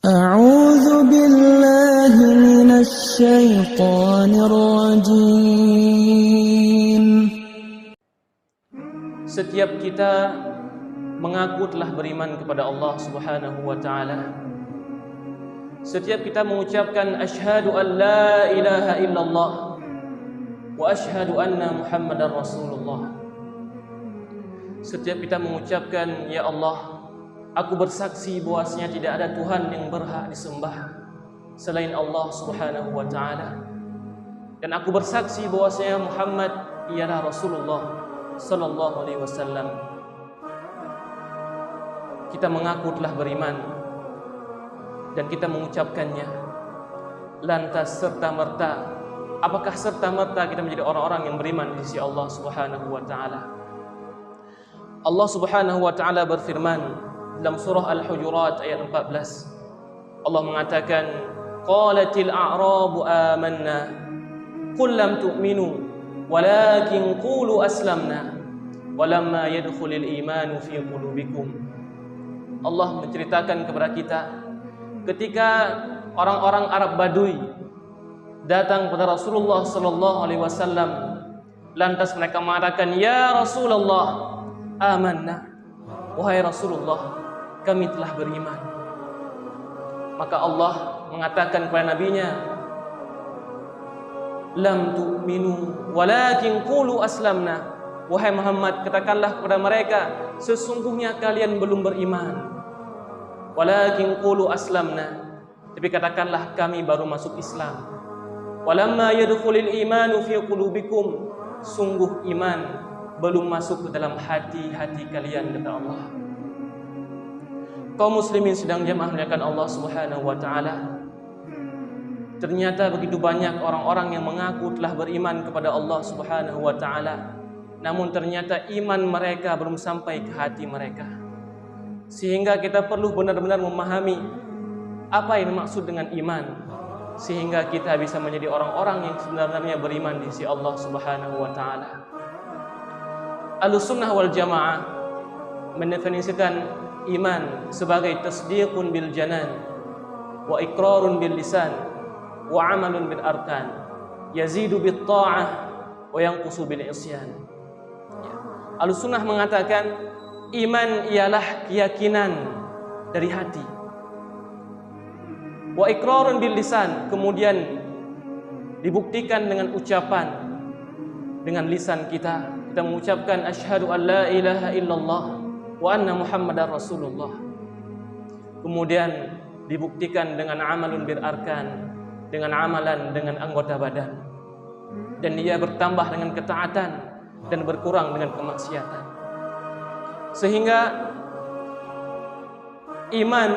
أعوذ بالله من الشيطان الرجيم. Setiap kita mengaku telah beriman kepada Allah Subhanahu wa taala. Setiap kita mengucapkan asyhadu an la ilaha illallah wa asyhadu anna Muhammadar Rasulullah. Setiap kita mengucapkan, ya Allah, aku bersaksi bahwasanya tidak ada Tuhan yang berhak disembah selain Allah Subhanahu wa taala. Dan aku bersaksi bahwasanya Muhammad ialah Rasulullah sallallahu alaihi wasallam. Kita mengaku telah beriman dan kita mengucapkannya. Lantas serta-merta, apakah serta-merta kita menjadi orang-orang yang beriman di sisi Allah Subhanahu wa taala? Allah Subhanahu wa taala berfirman dalam surah Al-Hujurat ayat 14. Allah mengatakan, qalatil a'rabu amanna qul lam tu'minu walakin qulu aslamna walamma yadkhulul imanu fi qulubikum. Allah menceritakan kepada kita ketika orang-orang Arab Badui datang kepada Rasulullah sallallahu alaihi wasallam, lantas mereka mengatakan, ya Rasulullah, amanna, wahai Rasulullah, kami telah beriman. Maka Allah mengatakan kepada nabinya, lam tu'minu walakin qulu aslamna. Wahai Muhammad, katakanlah kepada mereka, sesungguhnya kalian belum beriman. Walakin qulu aslamna, tapi katakanlah kami baru masuk Islam. Walamma yadkhulul imanu fi qulubikum, sungguh iman belum masuk ke dalam hati-hati kalian, kata Allah. Kaum muslimin sedang jamaah memuliakan Allah Subhanahu wa taala. Ternyata begitu banyak orang-orang yang mengaku telah beriman kepada Allah Subhanahu wa taala, namun ternyata iman mereka belum sampai ke hati mereka. Sehingga kita perlu benar-benar memahami apa yang dimaksud dengan iman, sehingga kita bisa menjadi orang-orang yang sebenarnya beriman di sisi Allah Subhanahu wa taala. Ahlussunnah wal Jamaah mendefinisikan iman sebagai tasdiqun bil janan wa iqrarun bil lisan wa amalun bil arkan, yazidu bit ta'ah wa yanqusu bil isyan. Ahlussunnah mengatakan iman ialah keyakinan dari hati, wa iqrarun bil lisan, kemudian dibuktikan dengan ucapan, dengan lisan kita. Kita mengucapkan asyhadu an la ilaha illallah wa anna Muhammadar Rasulullah. Kemudian dibuktikan dengan amalun bil arkan, dengan amalan dengan anggota badan. Dan dia bertambah dengan ketaatan dan berkurang dengan kemaksiatan. Sehingga iman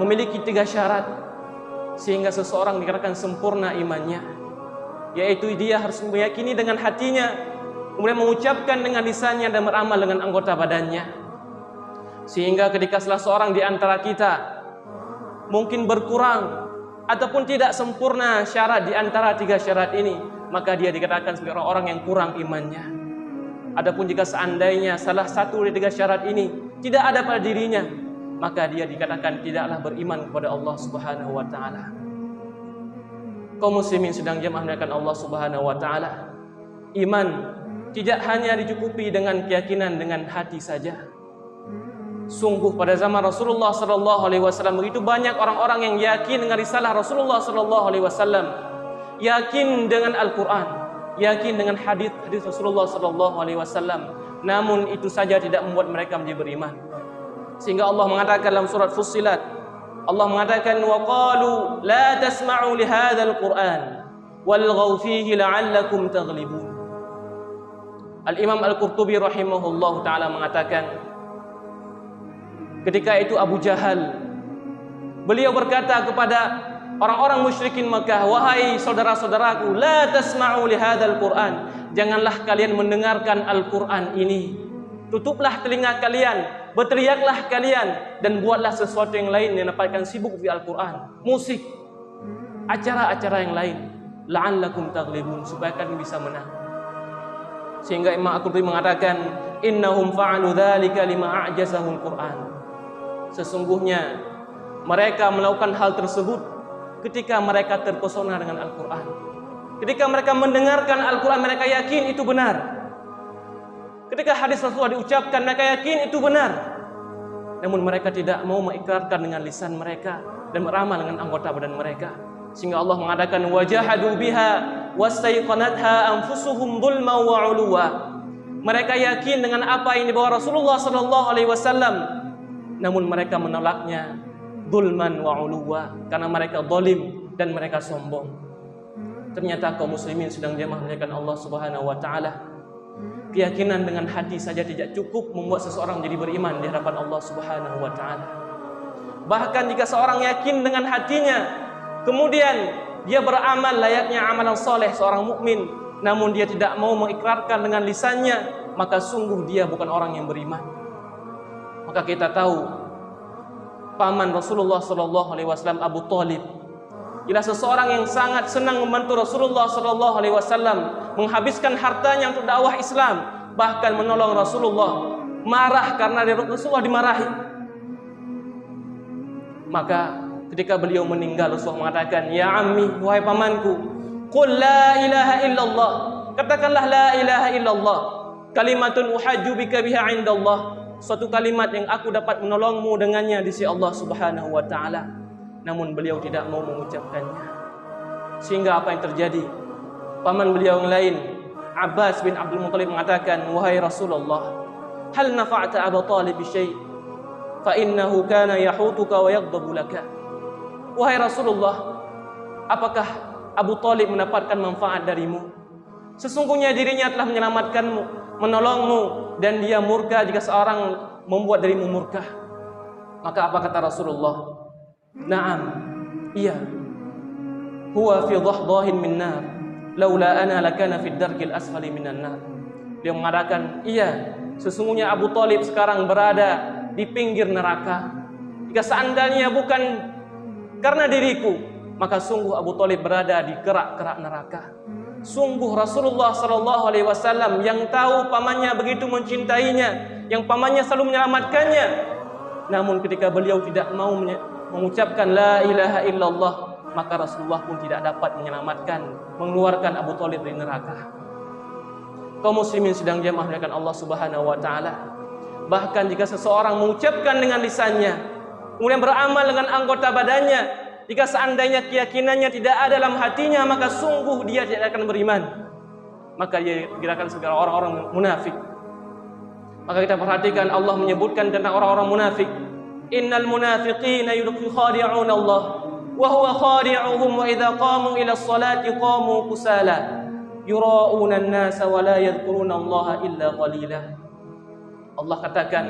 memiliki 3 syarat sehingga seseorang dikatakan sempurna imannya, yaitu dia harus meyakini dengan hatinya, kemudian mengucapkan dengan lisannya dan beramal dengan anggota badannya. Sehingga ketika salah seorang di antara kita mungkin berkurang ataupun tidak sempurna syarat di antara 3 syarat ini, maka dia dikatakan sebagai orang-orang yang kurang imannya. Adapun jika seandainya salah satu dari 3 syarat ini tidak ada pada dirinya, maka dia dikatakan tidaklah beriman kepada Allah Subhanahu wa taala. Kaum muslimin sedang jamaah memuliakan Allah Subhanahu wa taala. Iman tidak hanya dicukupi dengan keyakinan dengan hati saja. Sungguh pada zaman Rasulullah sallallahu alaihi wasallam begitu banyak orang-orang yang yakin dengan risalah Rasulullah sallallahu alaihi wasallam, yakin dengan Al-Qur'an, yakin dengan hadis Rasulullah sallallahu alaihi wasallam, namun itu saja tidak membuat mereka menjadi beriman. Sehingga Allah mengatakan dalam surat Fussilat, Allah mengatakan wa qalu la tasma'u li hadzal Qur'an walghaw fihi la'allakum taghlibun. Al-Imam Al-Qurtubi rahimahullahu ta'ala mengatakan, ketika itu Abu Jahal, beliau berkata kepada orang-orang musyrikin Makkah, wahai saudara-saudaraku, la tasma'u li hadzal Qur'an, janganlah kalian mendengarkan Al-Qur'an ini. Tutuplah telinga kalian, berteriaklah kalian, dan buatlah sesuatu yang lain yang dapatkan sibuk di Al-Qur'an, musik, acara-acara yang lain, la'allakum taghlibun, supaya kalian bisa menang. Sehingga Imam Al-Qurtubi mengatakan, innahum fa'alu dzalika lima a'jazahul Qur'an. Sesungguhnya Mereka melakukan hal tersebut ketika mereka terpesona dengan Al-Quran. Ketika mereka mendengarkan Al-Quran, mereka yakin itu benar. Ketika hadis Rasulullah diucapkan, mereka yakin itu benar. Namun mereka tidak mau mengikrarkan dengan lisan mereka dan beramal dengan anggota badan mereka. Sehingga Allah mengatakan wajahadu biha wastaiqanatha anfusuhum dhulma wa 'uluwa. Mereka yakin dengan apa yang dibawa Rasulullah sallallahu alaihi wasallam, namun mereka menolaknya dhulman wa 'uluwa, karena mereka zalim dan mereka sombong. Ternyata kaum muslimin sedang jamaah memuliakan Allah Subhanahu wa taala. Keyakinan dengan hati saja tidak cukup membuat seseorang menjadi beriman di hadapan Allah Subhanahu wa taala. Bahkan jika seorang yakin dengan hatinya, kemudian dia beramal layaknya amalan soleh seorang mukmin, namun dia tidak mau mengikrarkan dengan lisannya, maka sungguh dia bukan orang yang beriman. Maka kita tahu paman Rasulullah sallallahu alaihi wasallam Abu Thalib ialah seseorang yang sangat senang membantu Rasulullah sallallahu alaihi wasallam, menghabiskan hartanya untuk dakwah Islam, bahkan menolong Rasulullah. Marah karena Rasulullah dimarahi. Maka ketika beliau meninggal, Rasulullah mengatakan, "Ya ammi, wahai pamanku, qul la ilaha illallah." Katakanlah la ilaha illallah. Kalimatun uhajju bika biha 'indallah. Suatu kalimat yang aku dapat menolongmu dengannya di sisi Allah Subhanahu wa taala. Namun beliau tidak mau mengucapkannya. Sehingga apa yang terjadi? Paman beliau yang lain, Abbas bin Abdul Muttalib, mengatakan, "Wahai Rasulullah, hal nafa'ta Abu Talib bi syai'? Fa innahu kana yahutuka wa yaghdabu laka." Wahai Rasulullah, apakah Abu Talib mendapatkan manfaat darimu? Sesungguhnya dirinya telah menyelamatkanmu, menolongmu, dan dia murka jika seorang membuat dirimu murka. Maka apa kata Rasulullah? Naam, iya. Huwa fi dhahdahin min nar, laula ana lakana fi darkil asfali minan nar. Dia mengatakan, iya, sesungguhnya Abu Talib sekarang berada di pinggir neraka. Jika seandainya bukan karena diriku, maka sungguh Abu Talib berada di kerak-kerak neraka. Sungguh Rasulullah sallallahu alaihi wasallam yang tahu pamannya begitu mencintainya, yang pamannya selalu menyelamatkannya, namun ketika beliau tidak mau mengucapkan la ilaha illallah, maka Rasulullah pun tidak dapat menyelamatkan, mengeluarkan Abu Thalib dari neraka. Kaum muslimin sedang jamaah memuliakan Allah Subhanahu wa taala. Bahkan jika seseorang mengucapkan dengan lisannya, kemudian beramal dengan anggota badannya, jika seandainya keyakinannya tidak ada dalam hatinya, maka sungguh dia tidak akan beriman. Maka dia dikirakan sebagai orang-orang munafik. Maka kita perhatikan Allah menyebutkan tentang orang-orang munafik. Innal munafiqina yukhadi'una Allah wa huwa khadi'uhum wa idza qamu ila sholati qamu kusala yura'una an-nasa wa la yadhkuruna Allah illa qalila. Allah katakan,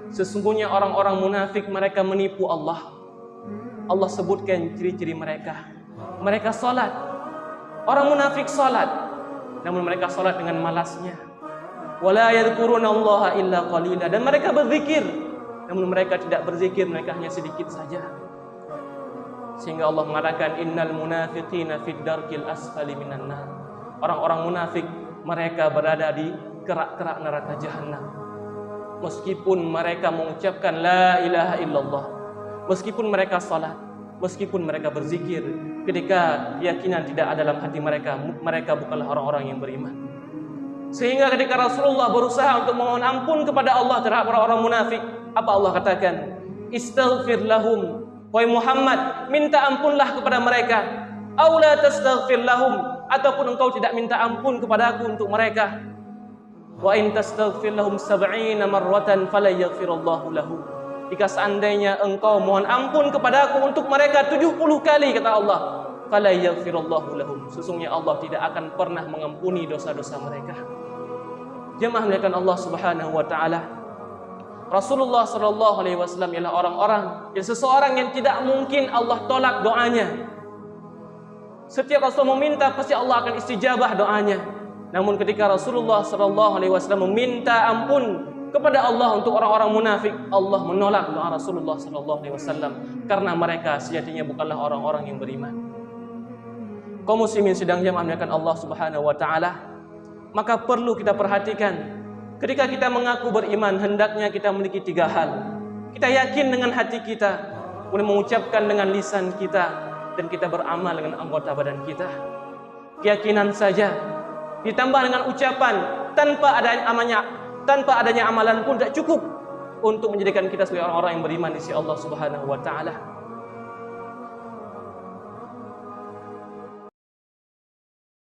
sesungguhnya orang-orang munafik mereka menipu Allah. Allah sebutkan ciri-ciri mereka. Mereka salat. Orang munafik salat, namun mereka salat dengan malasnya. Wa la yadhkuruna Allah illa qalila, dan mereka berzikir, namun mereka tidak berzikir, mereka hanya sedikit saja. Sehingga Allah mengatakan innal munafiqina fid darkil asfali minan nar. Orang-orang munafik mereka berada di kerak-kerak neraka jahanam. Meskipun mereka mengucapkan la ilaha illallah, meskipun mereka salat, meskipun mereka berzikir, ketika keyakinan tidak ada dalam hati mereka, mereka bukanlah orang-orang yang beriman. Sehingga ketika Rasulullah berusaha untuk memohon ampun kepada Allah terhadap orang-orang munafik, apa Allah katakan? Istaghfir lahum, wahai Muhammad, minta ampunlah kepada mereka. Aw la tastaghfir lahum, ataupun engkau tidak minta ampun kepada aku untuk mereka. Wa in tastaghfir lahum 70 marratan fala yaghfirullahu lahum. Jika seandainya engkau mohon ampun kepada aku untuk mereka 70 kali, kata Allah, fala yaghfirullahu lahum, sesungguhnya Allah tidak akan pernah mengampuni dosa-dosa mereka. Jemaah muliakan Allah Subhanahu wa taala. Rasulullah sallallahu alaihi wasallam ialah orang-orang yang seseorang yang tidak mungkin Allah tolak doanya. Setiap Rasul meminta pasti Allah akan istijabah doanya. Namun ketika Rasulullah sallallahu alaihi wasallam meminta ampun kepada Allah untuk orang-orang munafik, Allah menolak doa Rasulullah sallallahu alaihi wasallam karena mereka sejatinya bukanlah orang-orang yang beriman. Kaum muslimin sedang jamaah muliakan Allah Subhanahu wa taala, maka perlu kita perhatikan ketika kita mengaku beriman, hendaknya kita memiliki 3 hal. Kita yakin dengan hati kita kemudian mengucapkan dengan lisan kita, dan kita beramal dengan anggota badan kita. Keyakinan saja ditambah dengan ucapan tanpa adanya amalan pun tidak cukup untuk menjadikan kita sebagai orang-orang yang beriman di sisi Allah Subhanahu wa taala.